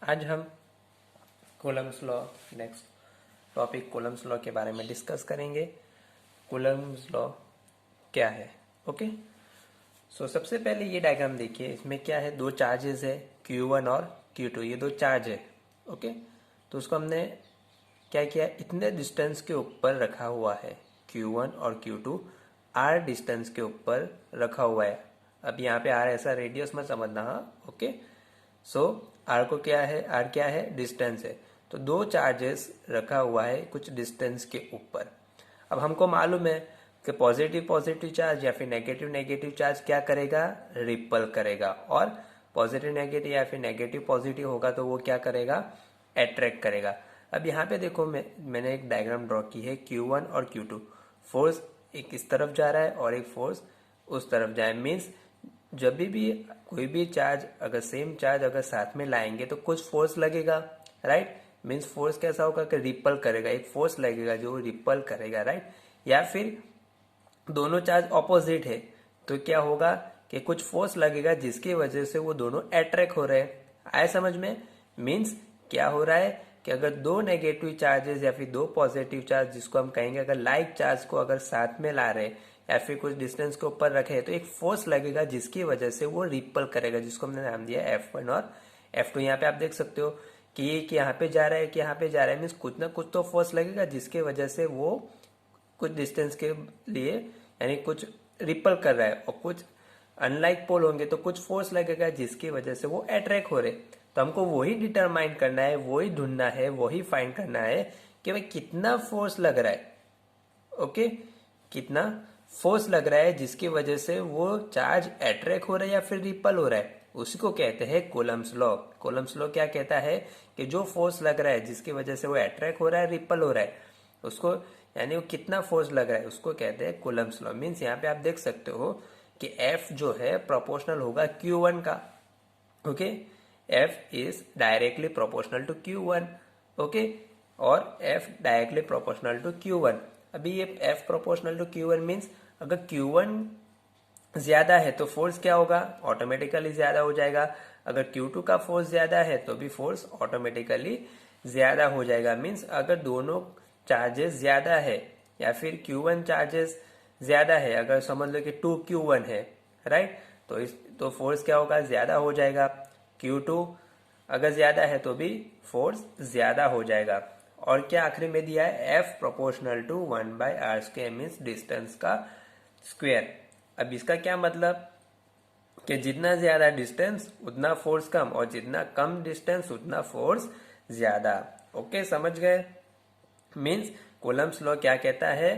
आज हम Coulomb's law next topic Coulomb's law के बारे में डिस्कस करेंगे। कूलम्स लॉ क्या है? ओके, सो सबसे पहले ये डायग्राम देखिए। इसमें क्या है, दो चार्जेस है Q1 और Q2, ये दो चार्ज है। ओके, तो उसको हमने क्या किया, इतने डिस्टेंस के ऊपर रखा हुआ है। Q1 और Q2 R डिस्टेंस के ऊपर रखा हुआ है। अब यहाँ पे R ऐसा रेडियस मत समझना, हाँ। ओके, सो R को क्या है, R क्या है, डिस्टेंस है। तो दो चार्जेस रखा हुआ है कुछ डिस्टेंस के ऊपर। अब हमको मालूम है कि पॉजिटिव पॉजिटिव चार्ज या फिर नेगेटिव नेगेटिव चार्ज क्या करेगा, रिपल करेगा। और पॉजिटिव नेगेटिव या फिर नेगेटिव पॉजिटिव होगा तो वो क्या करेगा, अट्रैक्ट करेगा। अब यहाँ पे देखो, मैंने एक डायग्राम ड्रॉ की है Q1 और Q2। फोर्स एक इस तरफ जा रहा है और एक फोर्स उस तरफ जाए। मीन्स जब भी कोई भी चार्ज अगर सेम चार्ज अगर साथ में लाएंगे तो कुछ फोर्स लगेगा, राइट। मीन्स फोर्स कैसा होगा कि रिपल करेगा, एक फोर्स लगेगा जो रिपल करेगा, राइट। या फिर दोनों चार्ज ऑपोजिट है तो क्या होगा कि कुछ फोर्स लगेगा जिसकी वजह से वो दोनों अट्रैक्ट हो रहे हैं। आए समझ में? मीन्स क्या हो रहा है कि अगर दो नेगेटिव चार्जेस या फिर दो पॉजिटिव चार्ज, जिसको हम कहेंगे अगर लाइक चार्ज को अगर साथ में ला रहे हैं या फिर कुछ डिस्टेंस के ऊपर रखे तो एक फोर्स लगेगा जिसकी वजह से वो रिपल करेगा, जिसको हमने नाम दिया F1 और F2। यहाँ पे आप देख सकते हो कि ये कि यहाँ पे जा रहा है कि यहाँ पे जा रहा है। मीन्स कुछ ना कुछ तो फोर्स लगेगा जिसकी वजह से वो कुछ डिस्टेंस के लिए यानी कुछ रिपल कर रहा है, और कुछ अनलाइक पोल होंगे तो कुछ फोर्स लगेगा जिसकी वजह से वो अट्रैक्ट हो रहे। तो हमको वही डिटरमाइन करना है, वही ढूंढना है, वही फाइंड करना है कि भाई कितना फोर्स लग रहा है। ओके, कितना फोर्स लग रहा है जिसकी वजह से वो चार्ज अट्रैक्ट हो रहा है या फिर रिपल हो रहा है, उसी को कहते हैं कूलम्स लॉ। कूलम्स लॉ क्या कहता है कि जो फोर्स लग रहा है जिसकी वजह से वो अट्रैक्ट हो रहा है, रिपल हो रहा है, उसको यानी वो कितना फोर्स लग रहा है उसको कहते हैं कूलम्स लॉ। मीन्स यहाँ पे आप देख सकते हो कि F जो है प्रोपोर्शनल होगा Q1 का। Okay, F is directly proportional to Q1। Okay, और F directly proportional to Q1। अभी ये F proportional to Q1 means अगर Q1 ज्यादा है तो फोर्स क्या होगा, ऑटोमेटिकली ज्यादा हो जाएगा। अगर Q2 का फोर्स ज्यादा है तो भी फोर्स ऑटोमेटिकली ज्यादा हो जाएगा। मीन्स अगर दोनों चार्जेस ज्यादा है या फिर Q1 चार्जेस ज्यादा है, अगर समझ लो कि 2Q1 है, राइट, तो फोर्स क्या होगा, ज्यादा हो जाएगा। Q2 अगर ज्यादा है तो भी फोर्स ज्यादा हो जाएगा। और क्या आखिरी में दिया है, F proportional to 1/r², means distance का स्क्वायर। अब इसका क्या मतलब कि जितना ज्यादा डिस्टेंस उतना फोर्स कम, और जितना कम डिस्टेंस उतना फोर्स ज्यादा। ओके, समझ गए? मीन्स कूलम्स लॉ क्या कहता है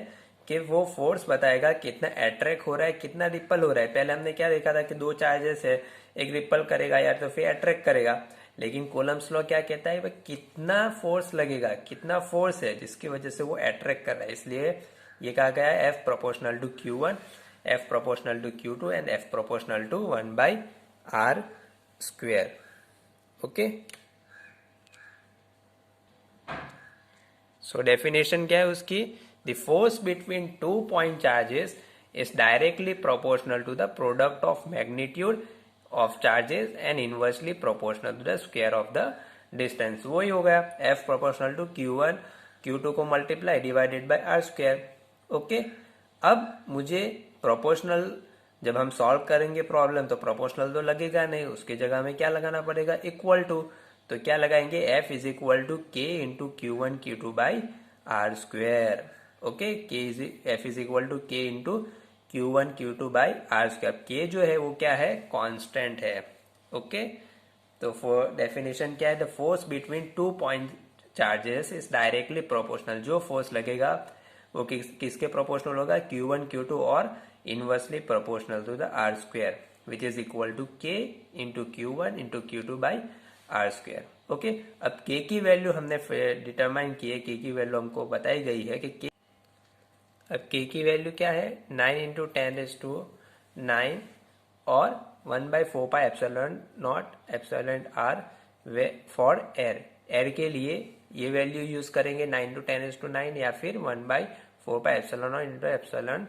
कि वो फोर्स बताएगा कितना अट्रैक्ट हो रहा है, कितना रिपल हो रहा है। पहले हमने क्या देखा था कि दो चार्जेस है, एक रिपल करेगा या तो फिर अट्रैक्ट करेगा। लेकिन कूलम्स लॉ क्या कहता है, भाई कितना फोर्स लगेगा, कितना फोर्स है जिसकी वजह से वो अट्रैक्ट कर रहा है। इसलिए ये कहा गया है F proportional to Q1, F proportional to Q2 and F proportional to 1/r²। Okay, so definition क्या है उसकी, the force between 2 point charges is directly proportional to the product of magnitude of charges and inversely proportional to the square of the distance. वही हो गया F proportional to Q1, Q2 को multiply divided by r²। Okay, अब मुझे proportional, जब हम solve करेंगे problem तो प्रोपोर्शनल तो लगेगा नहीं, उसकी जगह में क्या लगाना पड़ेगा, इक्वल टू। तो क्या लगाएंगे, F is equal to K into Q1 Q2 by r²। Okay, F is equal to K into Q1 Q2 by r²। K जो है वो क्या है, कांस्टेंट है। ओके, तो फॉर डेफिनेशन क्या है, the force between 2 point charges is directly proportional. जो फोर्स लगेगा वो किसके प्रोपोर्शनल होगा, Q1 Q2 और inversely proportional to the r² which is equal to K into Q1 into Q2 by r²। Okay, अब K की वैल्यू हमने determine की है, K की वैल्यू हमको बताई गई है कि अब K की वैल्यू क्या है, 9 इंटू 10⁹ और 1/4 pi epsilon naught epsilon r for air. Air के लिए ये वैल्यू यूज करेंगे 9 इंटू 10⁹ या फिर 1/4 pi epsilon naught into epsilon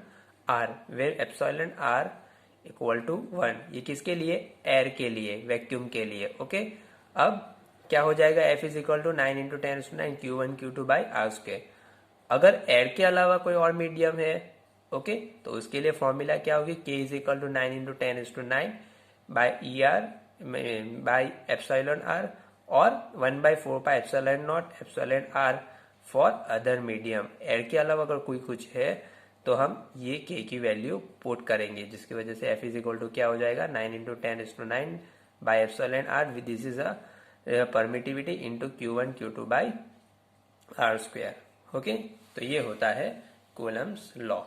r, where epsilon r equal to 1। ये किसके लिए, एयर के लिए, वैक्यूम के लिए। ओके, अब क्या हो जाएगा, F is equal to 9 into 10⁻⁹ Q1 Q2 by r square. अगर एयर के अलावा कोई और मीडियम है, ओके, तो उसके लिए फॉर्मूला क्या होगी, K is equal to 9 into 10⁻⁹ by e r by epsilon r, और 1/4 pi epsilon naught epsilon r for other medium. Air के अलावा अगर कोई कुछ है तो हम ये K की वैल्यू पुट करेंगे, जिसकी वजह से F इज इक्वल टू क्या हो जाएगा, 9 into 10⁻⁹ by epsilon r, this is a permittivity into Q1 Q2 by r square. Okay, तो ये होता है कूलम्स लॉ।